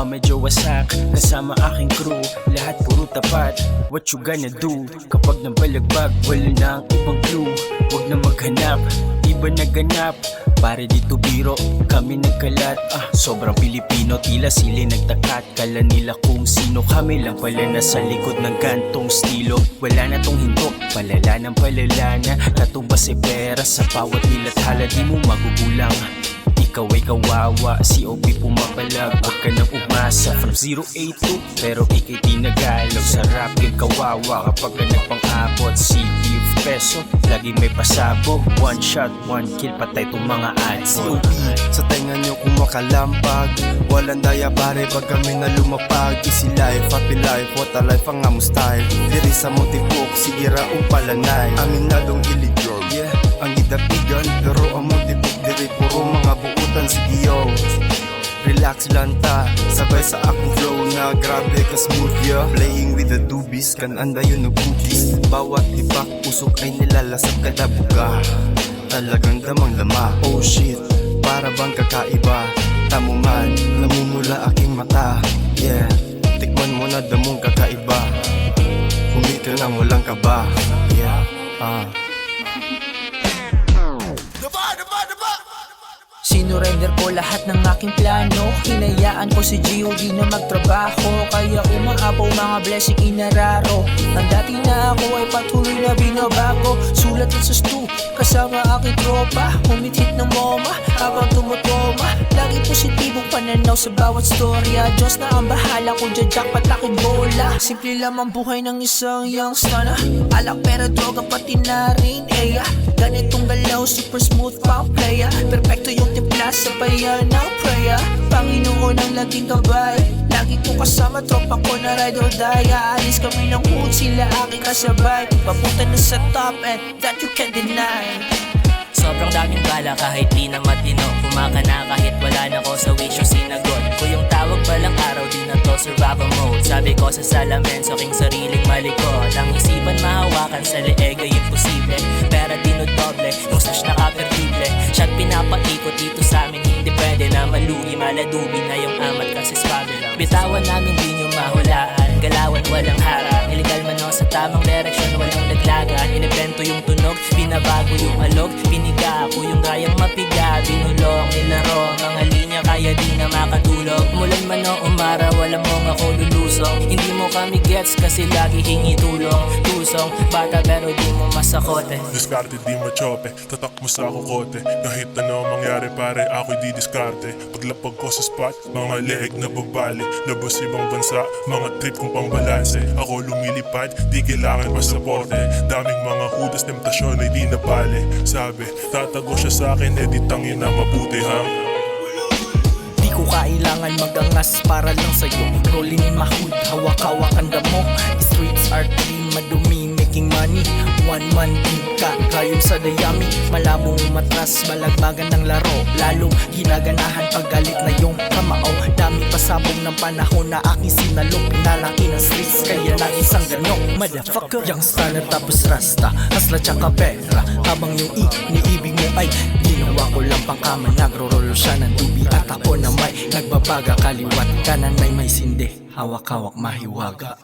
medyo wasak kasama aking crew. Lahat puro tapat, what you gonna do? Kapag nabalagbag, wala na ang ibang clue. Huwag na maghanap, iba naganap. Pare dito biro, kami nagkalat. Sobrang Pilipino, tila sila nagtakat. Kala nila kung sino, kami lang pala nasa likod ng gantong estilo. Wala na tong hinto, palala ng palala na. Natumbas si pera sa bawat nilathala, di mo magugulang. Ikaw ay kawawa, COP pumapalag. Huwag ka nang umasa from 082, pero ikay tinagalog. Sa rap game kawawa kapag ka nagpang-abot. City of peso, lagi may pasabog. One shot, one kill, patay tong mga ads. COP, sa tenga nyo kumakalampag. Walang daya pare pag kami na lumapag. Easy life, happy life, what a life ang amo style. Diri sa Montipok, sige raong palanay. Amin na dong iligyon, yeah, ang idapigan. Pero ang Montipok, diri puro mga buutan. Sige yo, relax lang ta, sabay sa akong flow na grabe ka smooth, yeah. Playing with the doobies, kan anda yun no cookies. Bawat hipak, usok ay nilalasap kada buga. Talagang damang lama, oh shit, para bang kakaiba. Tamo man, namumula aking mata, yeah. Tikman mo na damong kakaiba. Humika nang walang kaba, yeah, Sinurrender ko lahat ng aking plano. Hinayaan ko si G.O.D na magtrabaho. Kaya umaapaw mga blessing inararo. Ang dati na ako ay patuloy na binabago. Sulat sa stu, kasama aking tropa. Humithit ng MoMA habang tumutoma. Lagi positibong pananaw sa bawat storya. Diyos na ang bahala kung dyan jackpot aking bola. Simple lamang buhay ng isang youngster na alak pera, droga pati na rin, ganitong galaw, super smooth pang playa. Perfecto yung timpla sa bayan ng prayer. Panginoon ang laging gabay. Lagi ko kasama, tropa ko na ride or die. Aalis kami ng hood, sila aking kasabay. Papunta na sa top and that you can't deny. Sobrang daming bala kahit di na matino. Kumaka na kahit wala na ko sa wish yung sinagot ko. Yung tawag balang araw di na to survival mode. Sabi ko sa salamin sa aking sariling malikot. Ang isipan mahawakan sa leeg ay imposible. Pera dinodoble, yung slash nakaperdible. Shot pinapaikot dito sa amin, hindi pwede na malugi. Maladubi na yung amat kasi swabe lang. Bitawan namin di nyo mahulaan, galawan walang harang. Illegal man o sa tamang direksyon, walang naglagan. Inibento yung tunog, binabago yung alog. Piniga ako yung kayang mapiga. Binulong, nilaro ang mga linya kaya di na makatulog. Mulan man o umara, walang mong ako lulusong. Hindi mo kami gets kasi lagi hingi tulong. Tusong, bata pero di mo masakote. Diskarte di machope, tatak mo sa kukote. Kahit ano mangyari pare, ako'y di diskarte. Paglapag ko sa spot, mga leeg na babali. Labas ibang bansa, mga trip kong pambalanse. Ako lumilipad, di kailangan pasaporte. Daming mga hudas, temptasyon ay di napali. Sabi, tatago siya sa akin, di tangin na mabuti ha. Di ko kailangan magangas para lang sa'yo. Rolling in my hood, hawak-hawak ang damo. Streets are clean, madumi, making money. One man din ka, kayo sa dayami. Malabong matras, balagbagan ng laro. Lalong ginaganahan pag galit na yung kamao. Dami pasabong ng panahon na aking sinalong. Pinalaki ng streets, kaya na isang ganong motherfucker. Youngster na tapos rasta, hasla tsaka pera. Habang yung iniibig mo ay ginawa ko lang pang kama. Nagro-rollo siya ng dubi at ako na may nagbabaga. Kaliwat kanan may sindi, hawak-hawak mahiwaga.